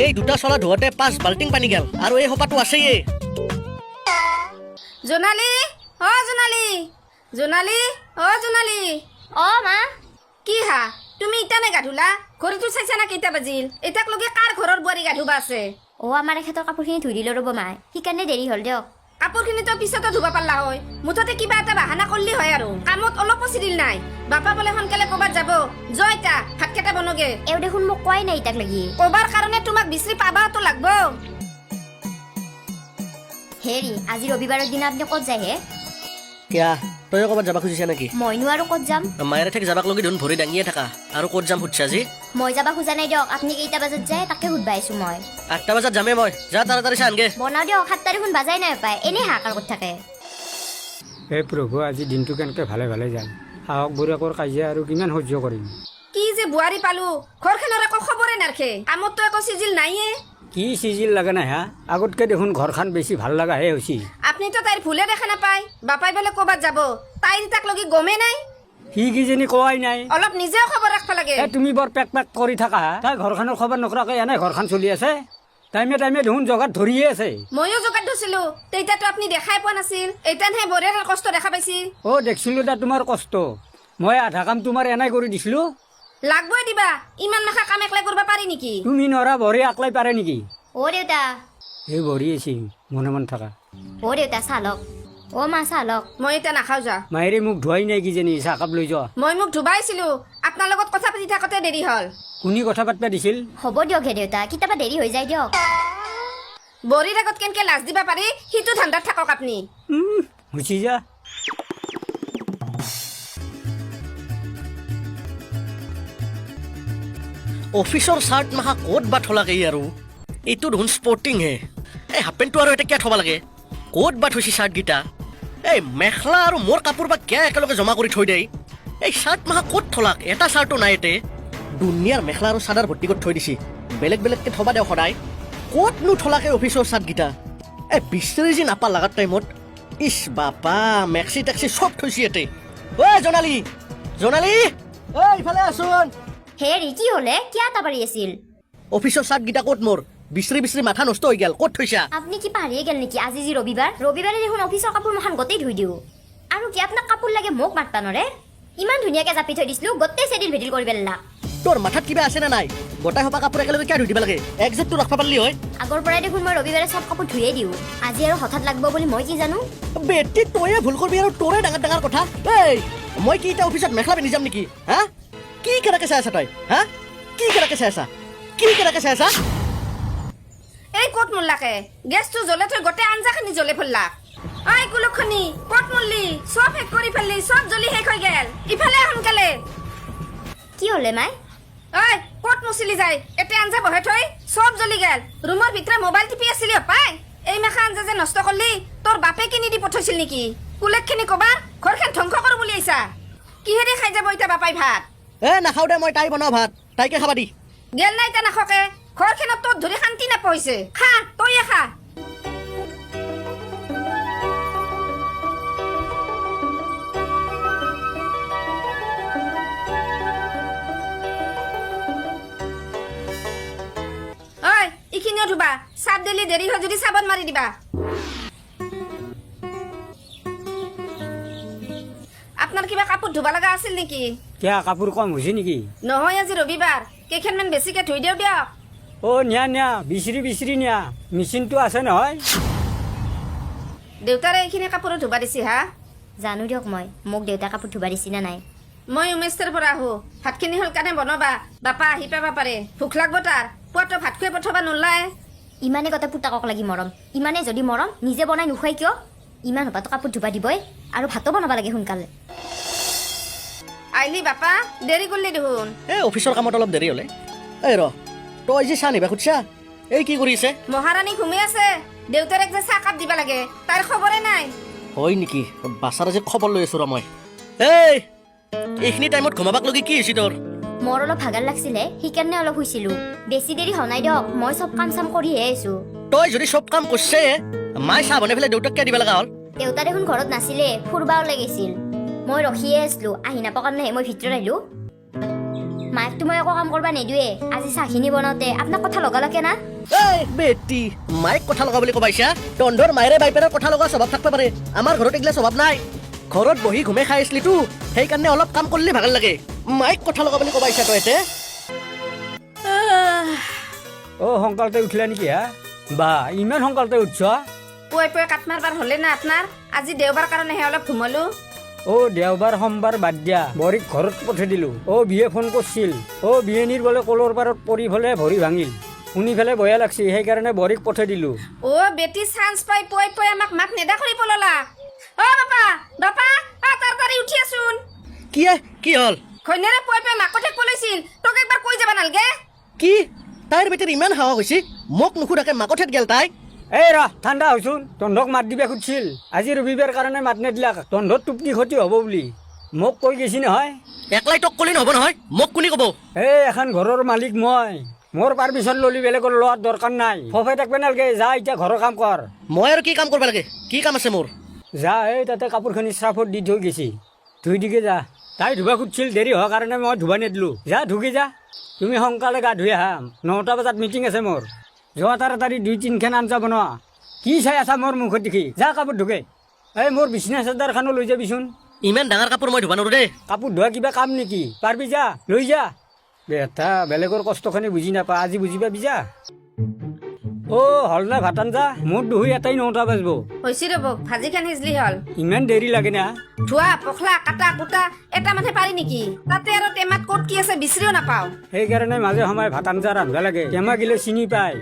এই দুটা চলা ধোৱাতে 5 বাল্টিং পানী গেল আৰু এই হোপাটো আছেই। জোনালী অ জোনালী জোনালী অ জোনালী অ মা কি হা তুমি ইটানে গাধুলা ঘড়ীটো চাইছা না কেইটা বাজিল এটাক লগে কাৰ ঘৰৰ বোৱাৰী গাধুবা আছে অ আমাৰ এখেতৰ কাপোৰখিনি ধুই দিলো ৰ'ব মাই সেইকাৰণে দেৰি হ'ল দিয়ক কাপোৰখিনিতো পিছতো ধুবা পাৰলা হয় মুঠতে কিবা এটা বাহানা কৰিলি হয় আৰু কামত অলপো চিৰিল নাই বাপা বোলে সোনকালে ক'বাত যাব জয়তা ভাতকেইটা বনগে এও দেখোন মোক কোৱাই নাই ইটাক লাগি ক'বাৰ কাৰণে তোমাক বিচাৰি পাবাতো লাগব হেৰি আজি ৰবিবাৰৰ দিনা আপুনি ক'ত যায় হে কিয়া তই ক'বাত যাবা খুজিছা নেকি মইনো আৰু ক'ত যাম মায়েৰে ঠিক যাবাক লগি ধুন ভৰি দাঙিয়ে থাকা আৰু ক'ত যাম সুধছা আজি মই যাবা খোজা নাই দিয়ক আপুনি কেইটা বজাত যায় তাকে সুধবা আহিছো মই 8টা বজাত যামে মই যা তাড়াতাড়ি চানগে বনাও দিয়ক 7 তাৰিখোন বাজাই নাই পায় এনেই হাকাৰ ক'ত থাকে হে প্ৰভু আজি দিনটো কেনেকৈ ভালে ভালে যায় সাহস বুঢ়াকৰ কাজিয়া আৰু কিমান সহ্য কৰিম কি যে বোৱাৰী পালো ঘৰখনৰ একো খবৰে নাৰখে কামততো একো চিজিল নাইয়ে কি চিজিল লাগে নাই হা আগতকৈ দেখোন ঘৰখন বেছি ভাল লগাহে হৈছে আপুনিতো তাইৰ ভুলে দেখা নাপায় বাপাই বোলে ক'বাত যাব তাইৰ তাক লগি গমে নাই সি কিজানি কোৱাই নাই অলপ নিজেও খবৰ ৰাখবা লাগে তুমি বৰ পেক পেক কৰি থাকা হা তাই ঘৰখনৰ খবৰ নকৰাকৈ এনে ঘৰখন চলি আছে টাইমে টাইমে দেখোন জগাত ধৰিয়ে আছে ময়ো জগাত ধৰিছিলো তেতিয়াতো আপুনি দেখাই পোৱা নাছিল এইটানহে বৰেৰ কষ্ট দেখা পাইছি অ দেখিছিলো দা তোমাৰ কষ্ট মই আধা কাম তোমাৰ এনাই কৰি দিছিলো লাগবই দিবা ইমান মাখা কাম একলাই কৰিব পাৰি নেকি তুমি নৰা ভৰি আকলাই পাৰে নেকি অ দেউতা এই ভৰি আছে মনে মন থাকা অ দেউতা চালক অ মা চালক মই এতিয়া নাখাওঁ যা মায়েৰে মোক ধোৱাই নাই কিজানি চাহকাপ লৈ যোৱা মই মোক ধুবাইছিলো আপোনাৰ লগত কথা পাতি থাকোতে দেৰি হ'ল কোনে কথা পাতিবা দিছিল হ'ব দিয়ক হে দেউতা কেতিয়াবা দেৰি হৈ যায় দিয়ক বৰিৰ আগত কেনেকে লাজ দিবা পাৰি সিটো ধান্দাত থাকক আপুনি গুচি যা অফিচৰ চাৰ্ট মাখা ক'ত বা থলাকে আৰু এইটো দেখোন স্পৰ্টিং হে এই হাফ পেণ্টটো আৰু এতিয়া কিয় থ'ব লাগে ক'ত বা থৈছি চাৰ্টকেইটা এই মেখেলা আৰু মোৰ কাপোৰ বা কিয় একেলগে জমা কৰি থৈ দেই এই চাৰ্ট মাখা ক'ত থলাক এটা চাৰ্টো নাই এতে দুনিয়াৰ মেখেলা আৰু চাদৰ ভৰ্তি কৰি থৈ দিছি বেলেগ বেলেগকে থবা দেও সদায় ক'তনো থলাকে অফিচৰ চাৰ্টকেইটা এই বিচাৰি যি নাপা লগাৰ টাইমত ইছ বাপা মেক্সি টেক্সি চব থৈছি ইয়াতে ঐ জোনালী জোনালী ঐ ইফালে আছোন হেৰি কি হ'লে কিয় তাবাৰি আছিল অফিচৰ চাৰ্টকেইটা ক'ত মোৰ বিচাৰি বিচাৰি মাথা নষ্ট হৈ গেল ক'ত থৈছা আপুনি কি পাহৰিয়ে গেল নেকি আজি যি ৰবিবাৰে দেখোন অফিচৰ কাপোৰ মখান গোটেই ধুই দিওঁ আৰু কি আপোনাক কাপোৰ লাগে মোক মাতবা নৰে ইমান ধুনীয়াকে জাপি থৈ দিছিলো গোটেই চেডিল ভেডিল কৰি পেলালা তোৰ মাথাত কিবা আছে নে নাই গোটাই সোপা কাপোৰ একেলগে কিয় ধুই দিব লাগে একজেক্টটো ৰাখবা পাৰিলি হয় আগৰ পৰাই দেখোন মই ৰবিবাৰে চব কাপোৰ ধুয়ে দিওঁ আজি আৰু হঠাৎ লাগব বুলি মই কি জানো বেটি তয়ে ভুল কৰিবি আৰু তোৰে ডাঙৰ ডাঙৰ কথা এই মই কি এতিয়া অফিচত মেখেলা পিন্ধি যাম নেকি হা কি কেনেকে চাই আছা তই হা কি কেনেকে চাই আছা কি কেনেকে চাই আছা এই ক'ত মুল্লাকে গেছটো জ্বলে থৈ গোটেই আঞ্জাখিনি জ্বলে ফেললাক ঐ কুলুকখনি ক'ত মুল্লি চব শেষ কৰি ফেললি চব জ্বলি শেষ হৈ গেল ইফালে সোনকালে কি হ'লে মাই ঐ ক'ত মুচিলি যায় এতে আঞ্জা বহে থৈ চব জ্বলি গেল ৰুমৰ ভিতৰত মোবাইল টিপি আছিলি পাই এই মাখা আঞ্জা যে নষ্ট কৰলি তোৰ বাপে কিনি দি পঠাইছিল নেকি কুলেকখিনি ক'বা ঘৰখন ধ্বংস কৰো বুলি আহিছা কিহেদি খাই যাব এতিয়া বাপাই ভাত নাখাওঁ দে মই তাই বনাওঁ ভাত তাইকে খাবা দি গেল নাই এতিয়া নাখকে ঘৰখনত তোৰ ধৰি শান্তি নাপাইছে খা তইয়ে খা ঐ এইখিনিও ধুবা চাপ দিলি দেৰি হয় যদি চাবন মাৰি দিবা আপোনাৰ কিবা কাপোৰ ধুবা লগা আছিল নেকি কিয় কাপোৰ কম হৈছে নেকি নহয় আজি ৰবিবাৰ কেইখনমান বেছিকে ধুই দিওঁ দিয়ক অ নিয়া নিয়া বিচৰি নিয়া মেচিনটো আছে নহয় দেউতাৰে এইখিনি কাপোৰো ধুবা দিছি হা জানো দিয়ক মই মোক দেউতা কাপোৰ ধুবা দিছি না নাই মই উমেশৰ পৰা আহো ভাতখিনি হ'ল কাৰণে বনাবা বাপা আহি পাবা পাৰে ভোক লাগব তাৰ পুৱাতো ভাত খুৱাই পঠাবা নোলায় ইমানে গতে পুতাকক লাগি মৰম ইমানে যদি মৰম নিজে বনাই নোখোৱাই কিয় ইমান হপাতো কাপোৰ ধুবা দিবই আৰু ভাতো বনাব লাগে সোনকালে আহিলি বাপা দেৰি কৰিলি দেখোন এই অফিচৰ কামত অলপ দেৰি হ'লে এই ৰ তই যে চাহ নিবা খুজিছা এই কি কৰি আছে মহাৰাণী ঘুমি আছে দেউতাৰেক যে চাহকাপ দিবা লাগে তাৰ খবৰে নাই হয় নেকি বাছাৰ আজি খবৰ লৈ আছো ৰ মই এইখিনি টাইমত ঘুমাবাক লগি কি হৈছে তোৰ মোৰ অলপ ভাগাৰ লাগছিলে সেইকাৰণে অলপ শুইছিলো বেছি দেৰি হোৱা নাই দিয়ক মই চব কাম চাম কৰিহে আহিছো তই যদি চব কাম কৰিছে মায়ে চাহ বনাই পেলাই দেউতাক কিয় দিব লগা হ'ল দেউতা দেখোন ঘৰত নাছিলে ফুৰবা ওলাই গৈছিল মই ৰখিয়ে আছিলো আহি নাপাৰ কাৰণেহে মই ভিতৰত আহিলো মায়েকতো মই একো কাম কৰবা নিদিয়ে আজি চাহখিনি বনাওঁতে আপোনাক কথা লগালকে না এই বেটি মাইক কথা লগা বুলি কবাইছা তন্ধৰ মায়েৰে বাইপেৰৰ কথা লগা স্বভাৱ থাকিব পাৰে আমাৰ ঘৰত এগিলা স্বভাৱ নাই ঘৰত বহি ঘুমে খাই আছিলিতো সেইকাৰণে অলপ কাম কৰিলে ভাল লাগে মাইক কথা লগা বুলি কবাইছা তই এতে অ' সোনকালতে উঠিলা নেকি হা বা ইমান সোনকালতে উঠছ পুৱাই পুৱাই কাট মাৰবাৰ হ'লে না আপোনাৰ আজি দেওবাৰ কাৰণেহে অলপ ঘুমলো অ' দেওবাৰ সোমবাৰ বাদ দিয়া বৰীক ঘৰত পঠাই দিলোঁ অ' বিয়ে ফোন কৰিছিল অ' বিয়েনীৰ বোলে কলৰ পাৰত পৰি ফেলে ভৰি ভাঙিল শুনি ফেলে বেয়া লাগছি সেইকাৰণে বৰীক পঠাই দিলোঁ অ' বেটি চান্স পাই পুৱাই পুৱাই আমাক মাত নেদা কৰি পললা অ' বাপা বাপা তাড়াতাড়ি উঠি আছোন কি হ'ল ঘৈণীয়েৰে পুৱাই পুৱাই মাক কথা পলাইছিল তোক একবাৰ কৈ যাবা নালগে কি তাইৰ বেটিৰ ইমান হাৱা হৈছে মোক নুসুধাকে মাকঠেত গেল তাই এই ৰ ঠাণ্ডা হৈছোন তন্ধক মাত দিবা খুজিছিল আজি ৰবিবাৰ কাৰণে মাত নেদিলাক তন্ধত টোপনি ক্ষতি হ'ব বুলি মোক কৈ গৈছি নহয় একলাই তোক ক'লি নহ'ব নহয় মোক কোনে ক'ব এই এখন ঘৰৰ মালিক মই মোৰ পাৰ্মিশ্যন ল'লি বেলেগৰ লোৱাৰ দৰকাৰ নাই ফফাই থাকবে নালগে যা এতিয়া ঘৰৰ কাম কৰ মই আৰু কি কাম কৰিব লাগে কি কাম আছে মোৰ যা এই তাতে কাপোৰখিনি চাৰ্ফত দি থৈ গৈছি ধুই দিকে যা তাই ধুবা খুজিছিল দেৰি হোৱাৰ কাৰণে মই ধুবা নিদিলোঁ যা ধুকি যা তুমি সোনকালে গা ধুই আহা 9টা বজাত মিটিং আছে মোৰ যোৱা তাড়াতাড়ি 2-3খান আঞ্জা বনোৱা কি চাই আছা মোৰ মুখত দেখি যা কাপোৰ ধুকে এই মোৰ বিচনা চাদৰখনো লৈ যাবিচোন ইমান ডাঙৰ কাপোৰ মই ধুবা নোৱাৰো দেই কাপোৰ ধোৱা কিবা কাম নেকি পাৰবি যা লৈ যা বেটা বেলেগৰ কষ্টখিনি বুজি নাপা আজি বুজি পাবি যা অ' হ'ল না ভাত আঞ্জা মোৰ দুহুই এটাই 9টা বাজিব হৈছে ৰ'ব ভাজিখান সিজলি হ'ল ইমান দেৰি লাগে না ধোৱা পখলা কাটা কুটা এটা মানুহে পাৰি নেকি তাতে আৰু টেমাত ক'ত কি আছে বিচাৰিও নাপাওঁ সেইকাৰণে মাজে সময়ে ভাত আঞ্জা ৰান্ধবা লাগে টেমা গিলে চিনি পায়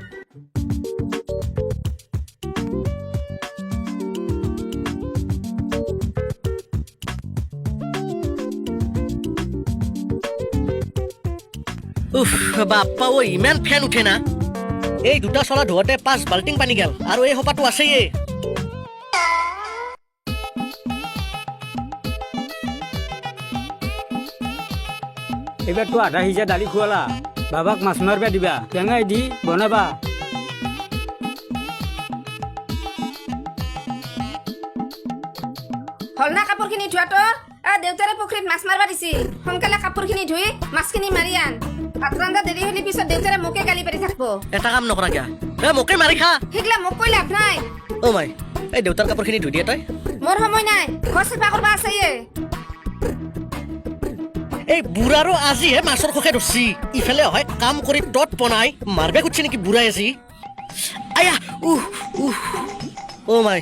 উফ বাপ্পা ঐ ইমান ফেন উঠে না এই দুটা চলা ধোৱাতে 5 বাল্টিং পানী গেল আৰু এই সোপাটো আছেই এইবাৰতো আধা সিজা দালি খুৱালা বাবাক মাছ মাৰিবা দিবা টেঙাই দি বনাবা হ'ল না কাপোৰখিনি ধোৱাটো দেউতাৰে পুখুৰীত মাছ মাৰবা দিছিল সোনকালে কাপোৰখিনি ধুই মাছখিনি মাৰি আন ভাত ৰান্ধা দেৰি হ'লে পিছত দেউতাৰে মোকে গালি পাৰি থাকিব এটা কাম নকৰা কিয়া মোকে মাৰি খা সেইগিলা মোক কৈ লাভ নাই অ' মাই এই দেউতাৰ কাপোৰখিনি ধুই দিয়ে তই মোৰ সময় নাই ঘৰ চাফা কৰবা আছে এই বুঢ়াৰো আজিহে মাছৰ খোকে ধৰছি ইফালে হয় কাম কৰি তত পনাই মাৰবে খুজিছে নেকি বুঢ়াই আজি আয়া অ' মাই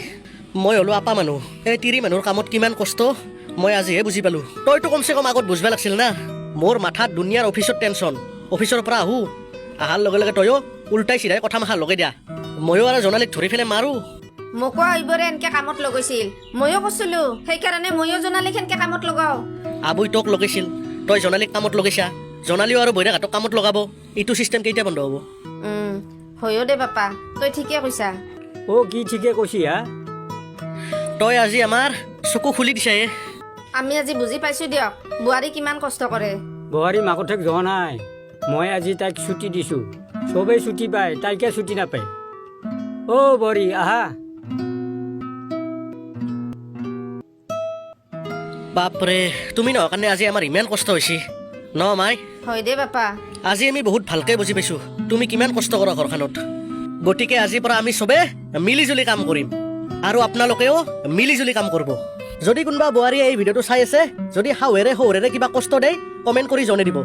মই হ'লো আপা মানুহ এই তিৰি মানুহৰ কামত কিমান কষ্ট মই আজিহে বুজি পালোঁ তইতো কমচে কম আগত বুজিব লাগিছিল না মোৰ মাথাত দুনিয়াৰ অফিচত টেনশ্যন অফিচৰ পৰা আহোঁ অহাৰ লগে লগে তয়ো উল্টাই চিধাই কথা মাখা লগাই দিয়া ময়ো আৰু জোনালীক ধৰি ফেলে মাৰোঁ মোকো এইবোৰে এনেকে কামত লগাইছিল ময়ো কৈছিলো সেইকাৰণে ময়ো জোনালীক এনেকে কামত লগাও আবুই তোক লগাইছিল তই জোনালীক কামত লগাইছা জোনালীও আৰু বৈৰাঘাটক কামত লগাব এইটো চিষ্টেম কেতিয়া বন্ধ হ'ব হয়ো দে বাপা তই ঠিকে কৈছা অ' কি ঠিকে কৈছি হা তই আজি আমাৰ চকু খুলি দিছা আমি আজি বুজি পাইছো দিয়ক বোৱাৰী কিমান কষ্ট কৰে বোৱাৰী মাকঠেক যোৱা নাই মই আজি তাইক ছুটি দিছোঁ চবেই ছুটি পায় তাইকে ছুটি নাপায় অ' বৰী আহা বাপৰে তুমি নহয় কাৰণে আজি আমাৰ ইমান কষ্ট হৈছে ন মাই হয় দে বাপা আজি আমি বহুত ভালকৈ বুজি পাইছোঁ তুমি কিমান কষ্ট কৰা ঘৰখনত গতিকে আজিৰ পৰা আমি চবে মিলি জুলি কাম কৰিম আৰু আপোনালোকেও মিলি জুলি কাম কৰিব যদি কোনোবা বোৱাৰীয়ে এই ভিডিঅ'টো চাই আছে যদি শাহুৱেৰে শহুৰেৰে কিবা কষ্ট দিয়ে কমেণ্ট কৰি জনাই দিব